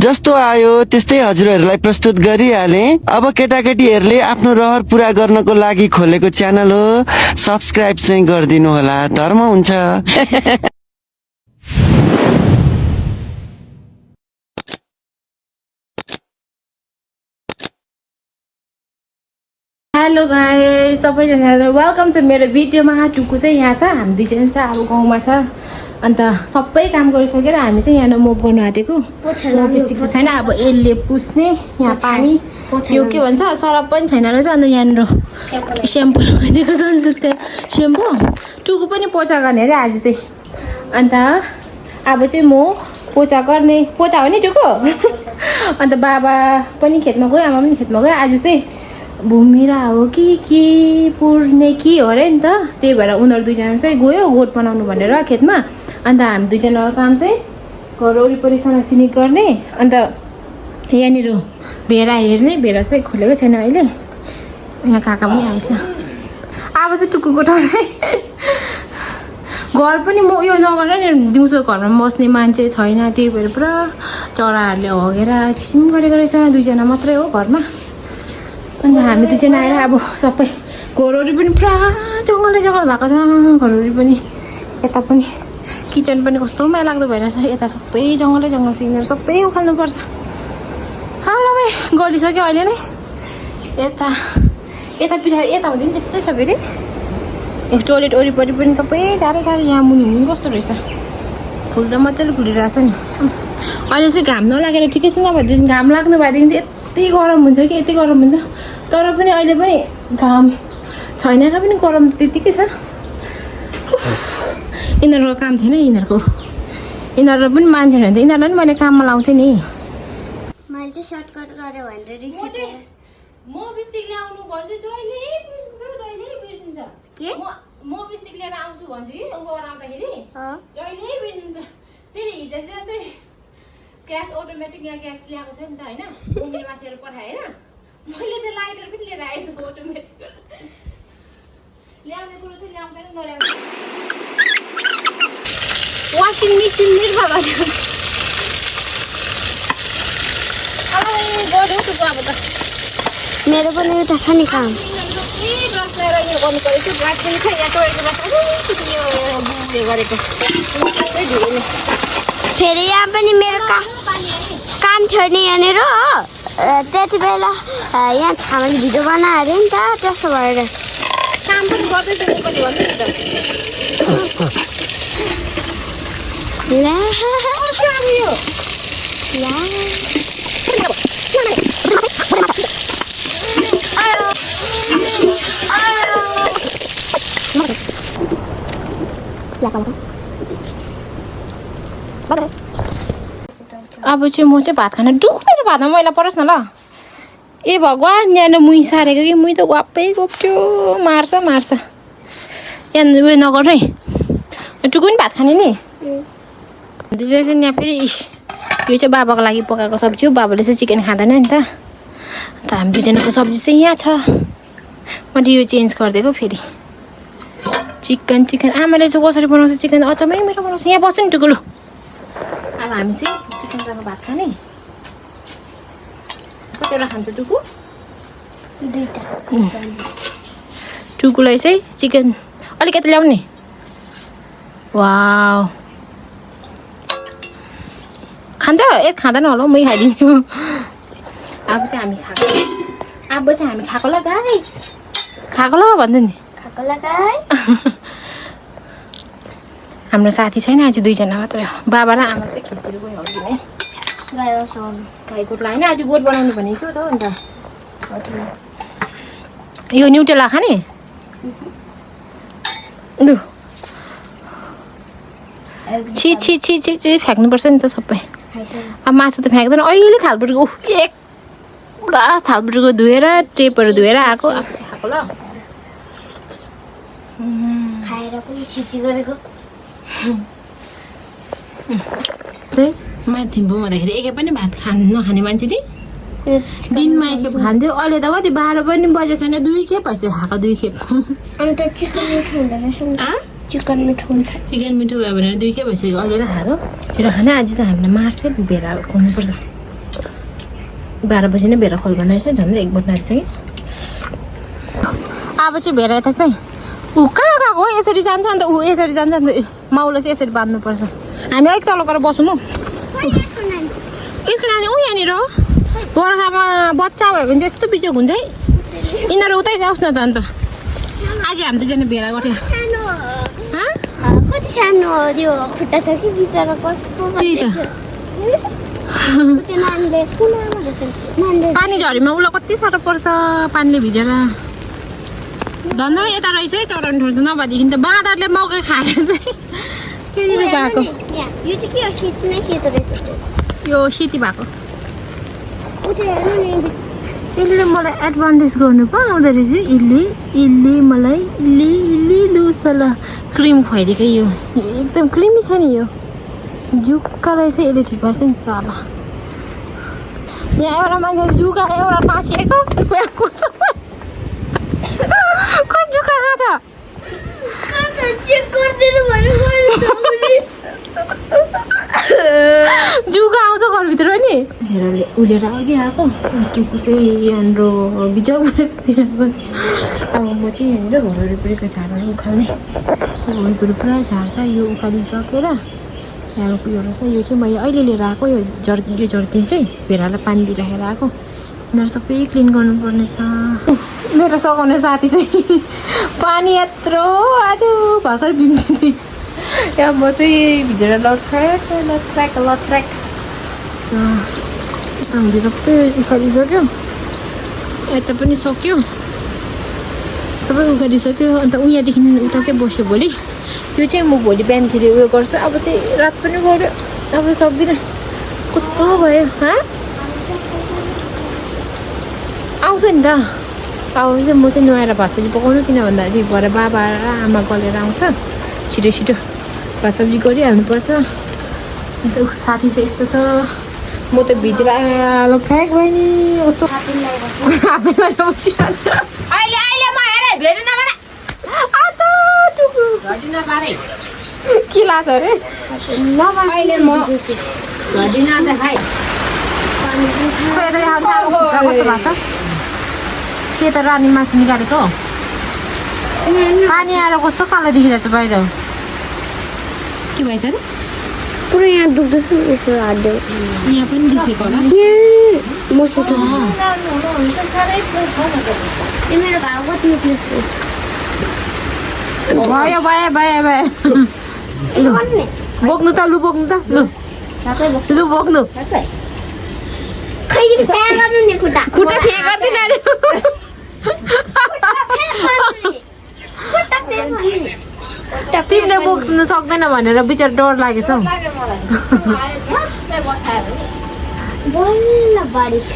जस्तो आयो त्यस्तै हजुरहरूलाई प्रस्तुत गरिहाले। अब केटाकेटीहरूले आफ्नो रहर पूरा गर्नको लागि खोलेको च्यानल हो, सब्स्क्राइब चाहिँ गरिदिनु होला, धर्म हुन्छ। हेलो गाइस, सबैजना वेलकम टु मेरो भिडियोमा। टुकु चाहिँ यहाँ छ, हामी दुईजना चाहिँ अब गाउँमा छ। अन्त सबै काम गरिसकेर हामी चाहिँ यहाँ मोप गर्नु आँटेको। मोप बेसीको छैन, अब यसले पुस्ने यहाँ पानी यो के भन्छ सरप पनि छैन रहेछ। अन्त यहाँनिर स्याम्पू लगाइदिएको छ, स्याम्पू। टुकु पनि पोचा गर्ने अरे आज चाहिँ। अन्त अब चाहिँ म पोचा गर्ने, पोचा हो नि टुकु। अन्त बाबा पनि खेतमा गयो, आमा पनि खेतमा गयो। आज चाहिँ भूमिरा हो कि पुर्ने कि हो अरे नि त, त्यही भएर उनीहरू दुईजना चाहिँ गयो गोठ बनाउनु भनेर खेतमा। अन्त हामी दुईजनाको काम चाहिँ घर वरिपरि सनासिनी गर्ने, अन्त यहाँनिर भेडा हेर्ने। भेडा चाहिँ खोलेको छैन अहिले। यहाँ काका पनि आएछ। अब चाहिँ टुकुको टर्नै। घर पनि म यो नगर नि, दिउँसो घरमा बस्ने मान्छे छैन, त्यही भएर पुरा चराहरूले हगेर किसिम गरेको रहेछ। दुईजना मात्रै हो घरमा। अन्त हामी दुईजना आएर अब सबै घरहरू पनि पुरा जङ्गलै जङ्गल भएको छ। घरहरू पनि यता पनि किचन पनि कस्तो मायालाग्दो भइरहेछ। यता सबै जङ्गलै जङ्गल छ, यिनीहरू सबै उखाल्नुपर्छ। ल भाइ गलिसक्यो अहिले नै। यता यता पछाडि यता हुँदैन त्यस्तै छ फेरि। एक टोइलेट वरिपरि पनि सबै चारै चारै यहाँ मुनि हुँदैन कस्तो रहेछ। फुल त मजाले फुलिरहेछ नि। अहिले चाहिँ घाम नलागेर ठिकै छ, नभएदेखि घाम लाग्नु भएदेखि चाहिँ यति गरम हुन्छ कि यति गरम हुन्छ। तर पनि अहिले पनि घाम छैन र पनि गरम त्यतिकै छ। यिनीहरूको काम छैन, यिनीहरू पनि मान्छे होइन, यिनीहरूलाई पनि मैले काममा लाउँथेँ नि। मैले चाहिँ सर्टकट गरेँ भनेर रिक्स म बिस्टिक ल्याउनु भन्छु, जहिले बिर्सिन्छ के म बिस्टिक लिएर आउँछु भन्छु कि उँभोबाट आउँदाखेरि जहिले बिर्सिन्छ। फेरि हिजो चाहिँ ग्यास अटोमेटिक यहाँ ग्यास ल्याएको छ नि त होइन, मम्मीले माथिबाट पठाएँ होइन। मैले चाहिँ लाइटर पनि लिएर आएछु अटोमेटिक। ल्याउने कुरो चाहिँ ल्याउँदैन, नल्याउने। वासिङ मेसिन निर्भर भयो। गऱ्यो टुकु अब त। मेरो पनि एउटा छ नि काम। ब्रस लिएर यो गर्नु परेको थियो। ब्रस पनि छ यहाँ, टोयलेट ब्रस यो बुले गरेको फेरि यहाँ पनि मेरो काम थियो नि यहाँनिर हो। त्यति बेला यहाँ छामाले भिडियो बनायो अरे नि त, त्यसो भएर काम पनि गर्दैछ नि पनि भन्नु नि त। ला अब चाहिँ म चाहिँ भात खान डुक, मेरो भातमा मैला परोस् न ल। ए भगवान्, यहाँ मुही सारेको कि मुही त गप्पै गोप्थ्यो, मार्छ। यहाँ उयो नगर है, टुकु नि भात खाने नि। यहाँ फेरि यो चाहिँ बाबाको लागि पकाएको सब्जी हो। बाबाले चाहिँ चिकन खाँदैन नि त। अन्त हामी दुईजनाको सब्जी चाहिँ यहाँ छ। मैले यो चेन्ज गरिदिएको फेरि। चिकन आमाले चाहिँ कसरी बनाउँछ चिकन, अचम्मै मेरो बनाउँछ। यहाँ बस्नु नि टुकु लु। अब हामी चाहिँ चिकनसँग भात खाने। कतिवटा खान्छ टुकु? दुईटा। टुकुलाई चाहिँ चिकन अलिकति ल्याउने। वाउ, खान्छ? एक खाँदैन होला, मै खाइदिन्छु। अब चाहिँ हामी खाएको ल गाइस, खाएको ल भन्दै नि। खाएको लगाए हाम्रो साथी छैन आज, दुईजना मात्रै हो। बाबा र आमा चाहिँ खेततिर गयो अघि नै। गाई गोठलाई होइन, आज गोठ बनाउनु भनेको थियो त। अन्त यो न्युटेला खाने लु। छि फ्याँक्नुपर्छ नि त सबै। अब मासु त फ्याँक्दैन अहिले। थालपुरको एक पुरा थालपुरको धोएर टेपहरू धोएर आएको। अब चाहिँ खाएको ल। खाएर पनि छिची गरेको चाहिँ माथि हुँदाखेरि एकै पनि भात नखाने मान्छेले दिनमा एक खेप खान्थ्यो। अहिले त कति 12 पनि बजेको छैन, 2 खेप भइसक्यो खाएको। 2 खेप। अन्त चिकन मिठो हुँदो रहेछ। चिकन मिठो हुन्छ। चिकन मिठो भयो भने 2 खेप भइसक्यो अहिले नै खाएको। छिटो खाने। आज चाहिँ हामीलाई मार्छ, भेडा खुवाउनुपर्छ। 12 बजी नै भेरा खोल भन्दा थियो झन् 1 बज्न आँटिसक्यो अब चाहिँ भेरा यता चाहिँ ऊ कहाँ गएको हो यसरी जान्छ अन्त ऊ यसरी जान्छ अन्त माउलाई चाहिँ यसरी बाँध्नुपर्छ हामी अलिक तल गएर बसौँ हौ यसको नानी ऊ यहाँनिर हो बर्खामा बच्चा भयो भने चाहिँ यस्तो बिजोग हुन्छ है यिनीहरू उतै जाओस् न त अन्त आज हामी दुईजना भेरा गर्थ्यौँ कति सानो हो त्यो खुट्टा छ कि बिचरा कस्तो त्यही त त्यो नानीले कुनामा रहेछ पानी झरीमा उसलाई कति साह्रो पर्छ पानीले भिजेर धन्दा यता रहेछ है चराउनु ठोर्छ नभएदेखि त बाँदरले मकै खाएर चाहिँ त्यहाँनिर भएको यो चाहिँ के हो शीत नै सेतो रहेछ यो सेती भएको यसले मलाई एडभान्टेज गर्नु पो आउँदो रहेछ इल्ली मलाई इल्ली लुसला क्रिम खुवाइदिएकै यो एकदम क्रिमी छ नि यो जुक्का रहेछ यसले ठिक पार्छ नि साला यहाँ एउटा मान्छे जुका एउटा टाँसिएको खोइ जुका कहाँ छ चेक गरिदिनु भनेको जुका आउँछ घरभित्र नि भेडाले उलेर अघि आएको टुकु चाहिँ हाम्रो बिजोग बस्तीतिरको अब म चाहिँ यहाँनिर घर वरिपरिको झारहरू उखाल्ने वरिपरि पुरा झार छ यो उखालिसकेर यहाँको यो रहेछ यो चाहिँ मैले अहिले लिएर आएको यो जर्किन चाहिँ भेडालाई पानी दिइराखेर आएको यिनीहरू सबै क्लिन गर्नुपर्ने छ मेरो सघाउने साथी चाहिँ पानी यत्रो आयो भर्खर बिम्चिँदैछ यहाँ म चाहिँ भिजेर लथ्राक यता हुँदै सबै उखालिसक्यो यता पनि सक्यो सबै उखालिसक्यो अन्त उयाँदेखि उता चाहिँ बस्यो भोलि त्यो चाहिँ म भोलि बिहानखेरि उयो गर्छु अब चाहिँ रात पनि गऱ्यो अब सक्दिनँ कस्तो भयो आउँछ नि त अब चाहिँ म चाहिँ नुहाएर भात सब्जी पकाउनु किन भन्दाखेरि भरे बाबा र आमा गलेर आउँछ छिटो भात सब्जी गरिहाल्नुपर्छ अन्त साथी चाहिँ यस्तो छ म त भिजेर आलो फ्रेक भयो नि कस्तो के लाग्छ अरे सेतो रानी मासु निकालेको पानी आएर कस्तो कालो देखिरहेछ बाहिर के भएछ अरे पुरा यहाँ दुख्दैछ यसो हात यहाँ पनि दुखेको होला मेरो घाउ कति निक्लेछ भयो बोक्नु त लु बोक्नु त लु बोक्नु खै फ्या गर्नु नि खुट्टा खुट्टा फे गर्दिन अरे तिमीले बोक्नु सक्दैन भनेर बिचार डर लागेछ हौ बल्ल बारिस